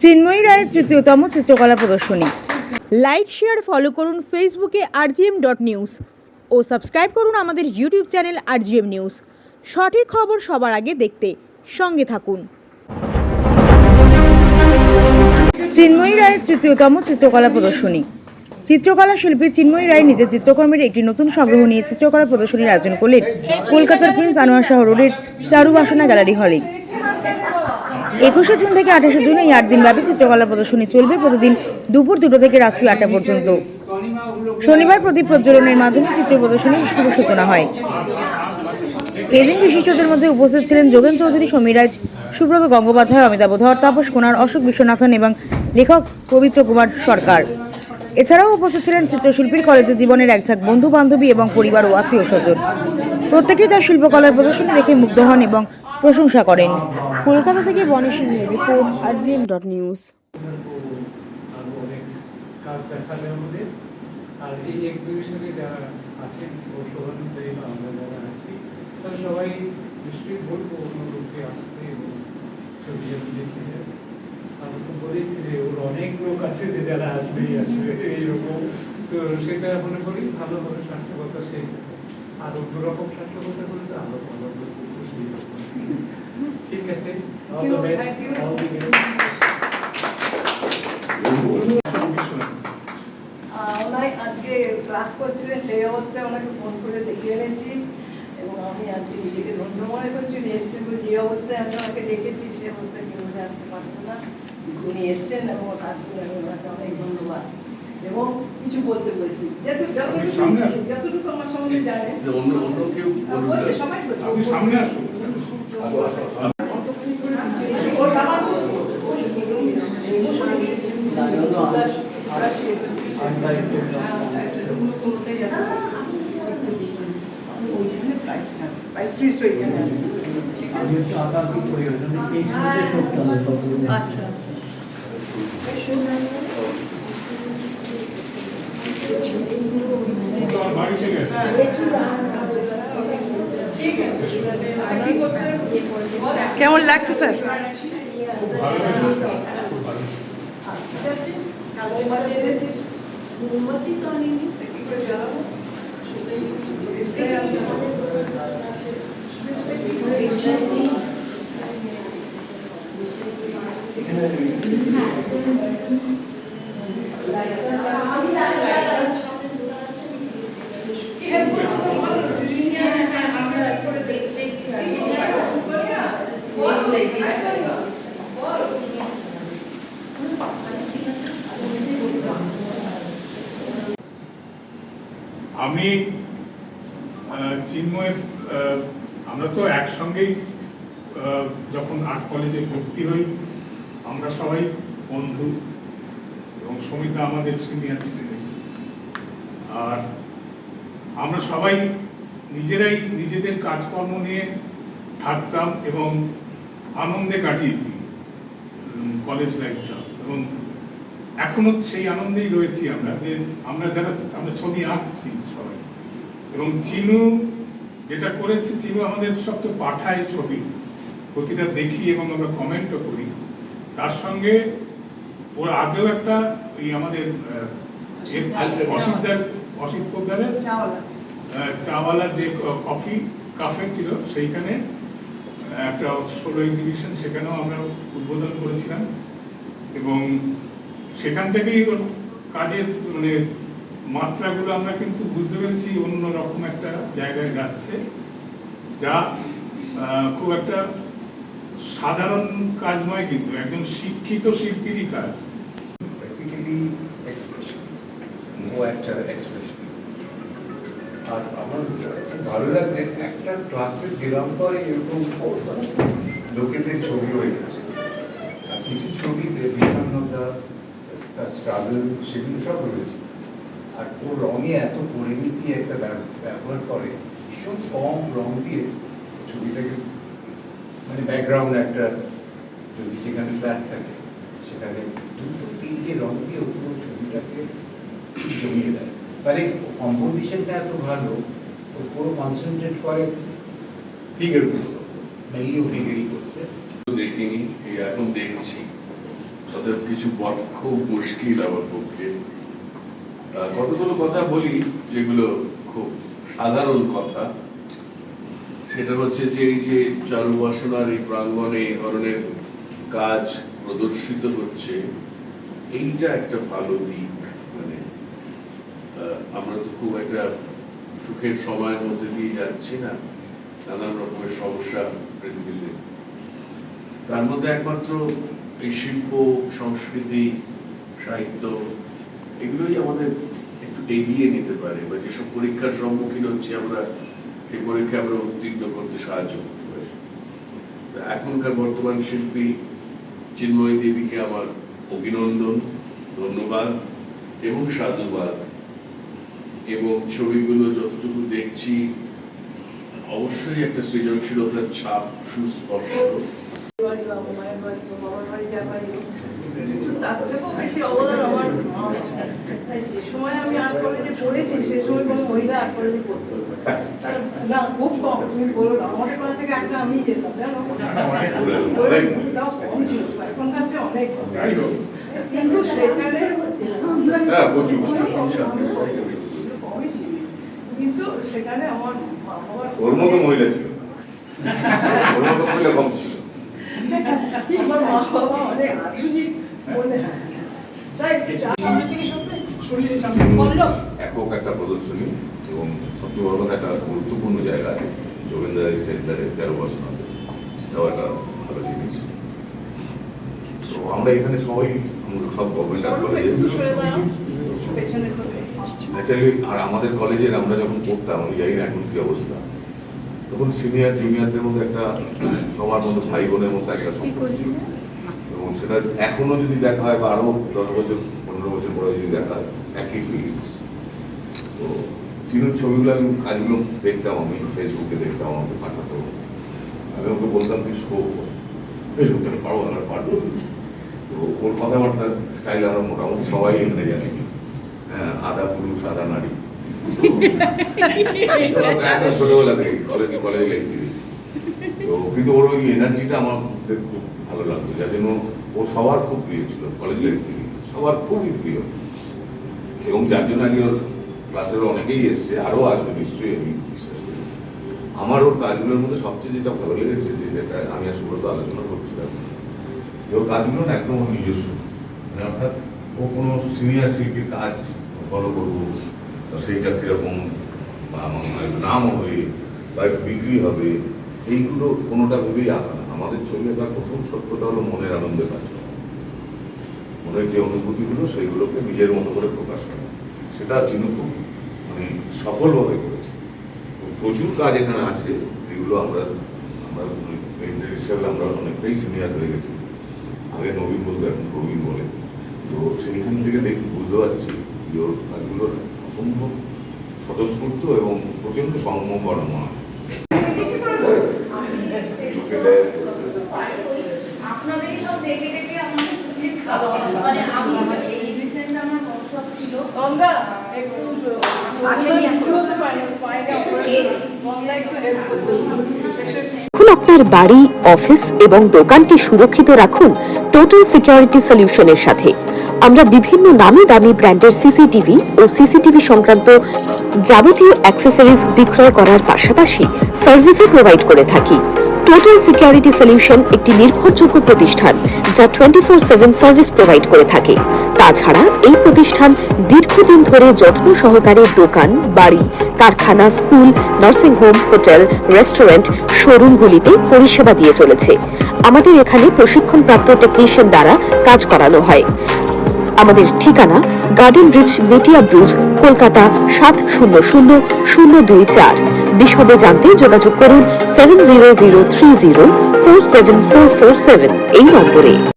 চিন্ময়ী রায়ের তৃতীয়তম চিত্রকলা প্রদর্শনী। লাইক, শেয়ার, ফলো করুন ফেসবুকে rgm.news ও সাবস্ক্রাইব করুন আমাদের ইউটিউব চ্যানেল rgm নিউজ। সঠিক খবর সবার আগে দেখতে সঙ্গে থাকুন। চিন্ময়ী রায়ের তৃতীয়তম চিত্রকলা প্রদর্শনী। চিত্রকলা শিল্পী চিন্ময়ী রায় নিজের চিত্রকর্মের একটি নতুন সংগ্রহ নিয়ে চিত্রকলা প্রদর্শনীর আয়োজন করলেন কলকাতার প্রিন্স আনোয়ার শাহ রোডের চারুবাসনা গ্যালারি হলে। 21শে জুন থেকে 28শে জুন এই 8 দিনব্যাপী চিত্রকলা প্রদর্শনী চলবে প্রতিদিন দুপুর 2টো থেকে রাত্রি 8টা পর্যন্ত। শনিবার প্রদীপ প্রজ্বলনের মাধ্যমে চিত্র প্রদর্শনীর শুভ সূচনা হয়। এদিন বিশিষ্টদের মধ্যে উপস্থিত ছিলেন যোগেন চৌধুরী, সমীরাজ, সুব্রত গঙ্গোপাধ্যায়, অমিতাভ ধর, তাপস কোনার, অশোক বিশ্বনাথন এবং লেখক পবিত্র কুমার সরকার। এছাড়াও উপস্থিত ছিলেন চিত্রশিল্পীর কলেজের জীবনের এক ঝাঁক বন্ধু বান্ধবী এবং পরিবার ও আত্মীয় স্বজন। প্রত্যেকেই তার শিল্পকলার প্রদর্শনী দেখে মুগ্ধ হন এবং প্রশংসা করেন। কলকাতা থেকে বনেশ রিপোর্ট, rgm.news। আর এই এক্সিবিশনে যারা আছেন সৌভাগ্যতাই আমরা যারা আছি তারা সবাই নিশ্চয়ই বলবো অন্যলোককে আসতে এবং ছবি দেখে যাবে। আমি তো বলেছি যে ওর অনেক লোক আছে যে যারা আসবেই আসবে এইরকম, তো সেটা মনে করি ভালোভাবে সার্থকতা সেই আর অন্যরকম সার্থকতা করলে তো আরো ভালো খুশি। ঠিক আছে, all the best, all the best. আজকে ক্লাস করছিলেন, সেই অবস্থায় ওনাকে ফোন করে ডেকে এনেছি এবং আমি আজকে নিজেকে ধন্য মনে করছি। উনি এসছেন, যে অবস্থায় আমি ওনাকে ডেকেছি সেই অবস্থায় কেউ আসতে পারতো না, উনি এসছেন এবং তার জন্য আমি ওনাকে অনেক ধন্যবাদ এবং কিছু বলতে বলছি যতটুকু আমার সঙ্গে জানেন সবাই আচ্ছা আচ্ছা কেমন লাগছে স্যার? আমি চিন্ময়ের আমরা তো একসঙ্গেই যখন আর্ট কলেজে ভর্তি হই আমরা সবাই বন্ধু এবং সমিতা আমাদের সিনিয়র ছিলেন। আর আমরা সবাই নিজেরাই নিজেদের কাজকর্ম নিয়ে থাকতাম এবং আনন্দে কাটিয়েছি কলেজ লাইফটা এবং এখনো সেই আনন্দেই রয়েছি আমরা, যে আমরা ছবি আঁকছি সবাই। এবং চিনু যেটা করেছে, চিনু আমাদের সব তো পাঠায় ছবি, প্রতিটা দেখি এবং আমরা কমেন্টও করি। তার সঙ্গে ওর আগেও একটা ওই আমাদের অসিত পোদ্দারের চাওয়ালা যে কফি কাফে ছিল, সেইখানে একটা সোলো এক্সিবিশন, সেখানেও আমরা উদ্বোধন করেছিলাম এবং সেখান থেকেই ওর কাজের মানে মাত্রাগুলো আমরা কিন্তু বুঝতে পেরেছি অন্যরকম একটা জায়গায় যাচ্ছে, যা খুব একটা সাধারণ কাজ নয়, কিন্তু একজন শিক্ষিত শিল্পীরই কাজ। বেসিক্যালি এক্সপ্রেশন, নো একটা এক্সপ্রেশন। আর আমার খুব ভালো লাগে একটা ক্লাসে গেলাম পরে এরকম লোকেদের ছবি হয়ে গেছে, আর কিছু ছবিতে বিষণ্ণতা, তার স্ট্রাগল, সেগুলো সব রয়েছে। আর ও রঙে এত পরিমিতি একটা ব্যবহার করে, ভীষণ কম রং দিয়ে ছবিটাকে, মানে ব্যাকগ্রাউন্ড একটা যদি সেখানে ফ্ল্যাট থাকে সেখানে 2-3টে রং দিয়ে পুরো ছবিটাকে জমিয়ে দেয়। মানে কম্পোজিশনটা এত ভালো, ও পুরো কনসেন্ট্রেট করে ফিগারগুলো, মেনলি ফিগারই করছে। দেখিনি, এখন দেখছি অতএব কিছু বলা খুব মুশকিল আমার পক্ষে। কতগুলো কথা বলি যেগুলো খুব সাধারণ কথা। সেটা হচ্ছে যে এই যে চারুবাসনার এই প্রাঙ্গণে এই ধরনের কাজ প্রদর্শিত হচ্ছে, এইটা একটা ভালো দিক। মানে আমরা তো খুব একটা সুখের সময়ের মধ্যে দিয়ে যাচ্ছি না, নানান রকমের সমস্যা পৃথিবীতে। তার মধ্যে একমাত্র এই শিল্প, সংস্কৃতি, সাহিত্য এগুলোই আমাদের একটু এগিয়ে নিতে পারে, বা যেসব পরীক্ষার সম্মুখীন হচ্ছি আমরা সেই পরীক্ষা আমরা উত্তীর্ণ করতে সাহায্য করতে পারি। এখনকার বর্তমান শিল্পী চিন্ময়ী দেবীকে আমার অভিনন্দন, ধন্যবাদ এবং সাধুবাদ। এবং ছবিগুলো যতটুকু দেখছি অবশ্যই একটা সৃজনশীলতার ছাপ সুস্পষ্ট। তার থেকেও বেশি অবদান আমার যে সময় আমি আর্ট কলেজে পড়েছি সে সময় কোনো মহিলা আর্ট কলেজে পড়তো না, খুব কম। তুমি বলো না, আমার সময় থেকে একটা আমি যেতাম, জানো, তাও কম ছিল, এখনকার চেয়ে অনেক কম। কিন্তু সেখানে কমই ছিল, কিন্তু সেখানে আমার মা বাবার ওর মতো মহিলা ছিল, ওর মতো মহিলা কম ছিল। আমার মা বাবা অনেক আধুনিক মনে হয়, তাই একক একটা প্রদর্শনী এবং সবচেয়ে বড় কথা একটা গুরুত্বপূর্ণ জায়গা যোগেন্দ্র সেন্টারে চারুবাসনাতে, এটাও একটা ভালো জিনিস। তো আমরা এখানে সবাই সব গভর্নমেন্ট আর্ট কলেজে ন্যাচারালি, আর আমাদের কলেজের আমরা যখন পড়তাম, আমি জানি না এখন কি অবস্থা, তখন সিনিয়র জুনিয়রদের মধ্যে একটা সবার মধ্যে ভাই বোনের মধ্যে একটা সম্পর্ক ছিল। এবং সেটা এখনো যদি দেখা হয় বা আরো 10 বছর 15 বছর পরে যদি দেখা হয়, একই ফিলিংস। তো চিনুর ছবিগুলো আমি কাজগুলো দেখতাম, আমি ফেসবুকে দেখতাম, আমাকে পাঠাতো, আমি ওকে বলতাম তুই শো ফেসবুকে পারবো, আমরা পারবো। তো ওর কথাবার্তা স্টাইল আমরা মোটামুটি সবাই এখানে জানি, হ্যাঁ, আধা পুরুষ আধা নারী। ছোটবেলা থেকে কলেজে লিখতে। তো কিন্তু ওর ওই এনার্জিটা আমার খুব ভালো লাগতো, যার জন্য ও সবার খুব প্রিয় ছিল, কলেজ লাইফ থেকে সবার খুবই প্রিয়। এবং যার জন্য আজকে ওর ক্লাসের অনেকেই এসছে, আরও আসবে নিশ্চয়ই, আমি বিশ্বাস করি। আমার ওর কাজগুলোর মধ্যে সবচেয়ে যেটা ভালো লেগেছে, যেটা আমি আর সুব্রত আলোচনা করছিলাম, যে ওর কাজগুলো না একদম ওর নিজস্ব। মানে অর্থাৎ ও কোনো সিনিয়র শিল্পীর কাজ ফলো করবো, সেইটা কিরকম নাম হবে বা বিক্রি হবে, এইগুলো কোনোটা ভেবেই আঁকা না। আমাদের ছবি আঁকার প্রথম সত্যটা হলো মনের আনন্দের কাজ করা, মনের যে অনুভূতিগুলো সেইগুলোকে নিজের মতো করে প্রকাশ করা। সেটা চিনু খুব মানে সফলভাবে করেছে। প্রচুর কাজ এখানে আছে, এগুলো আমরা পেইন্টার হিসেবে আমরা অনেকটাই সিনিয়র হয়ে গেছি। আগে নবীন বলতো, এখন প্রবীণ বলে। তো সেইখান থেকে বুঝতে পারছি যে ওর কাজগুলোর অসম্ভব স্বতঃস্ফূর্ত এবং প্রচন্ড সম্যকর মনে। গঙ্গা একটু এখন আপনার বাড়ি, অফিস এবং দোকানকে সুরক্ষিত রাখুন টোটাল সিকিউরিটি সলিউশনের সাথে। আমরা বিভিন্ন নামি দামি ব্র্যান্ডের সিসিটিভি ও সিসিটিভি সংক্রান্ত যাবতীয় অ্যাক্সেসরিজ বিক্রয় করার পাশাপাশি সার্ভিসও প্রোভাইড করে থাকি। টোটাল সিকিউরিটি সলিউশন একটি নির্ভরযোগ্য প্রতিষ্ঠান যা 24/7 সার্ভিস প্রোভাইড করে থাকে। তাছাড়া এই প্রতিষ্ঠান দীর্ঘদিন ধরে যত্ন সহকারে দোকান, বাড়ি, কারখানা, school, nursing home, hotel, restaurant, শোরুমগুলিতে পরিষেবা দিয়ে চলেছে। আমাদের এখানে প্রশিক্ষণপ্রাপ্ত টেকনিশিয়ান দ্বারা কাজ করানো হয়। আমাদের ঠিকানা গার্ডেন রিচ, মেটিয়া ব্রুজ, কলকাতা 700024। বিশদে জানতে যোগাযোগ করুন 7003047447 এই নম্বরে।